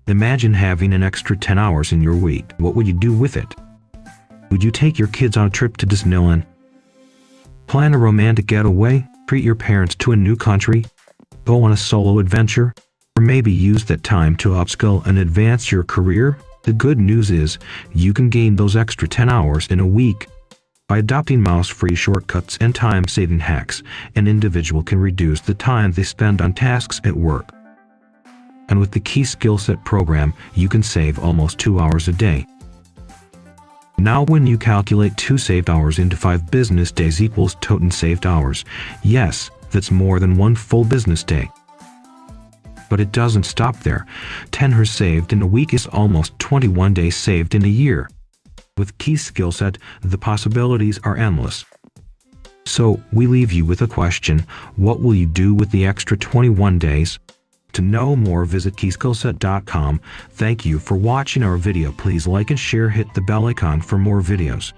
Imagine having an extra 10 hours in your week. What would you do with it? Would you take your kids on a trip to Disneyland? Plan a romantic getaway? Treat your parents to a new country? Go on a solo adventure? Or maybe use that time to upskill and advance your career? The good news is, you can gain those extra 10 hours in a week. By adopting mouse-free shortcuts and time-saving hacks, an individual can reduce the time they spend on tasks at work. And with the keySkillset program, you can save almost 2 hours a day. Now when you calculate 2 saved hours into 5 business days equals total saved hours. Yes, that's more than 1 full business day. But it doesn't stop there. 10 hours saved in a week is almost 21 days saved in a year. With keySkillset, the possibilities are endless. So, we leave you with a question: what will you do with the extra 21 days? To know more, visit keySkillset.com. Thank you for watching our video. Please like and share, hit the bell icon for more videos.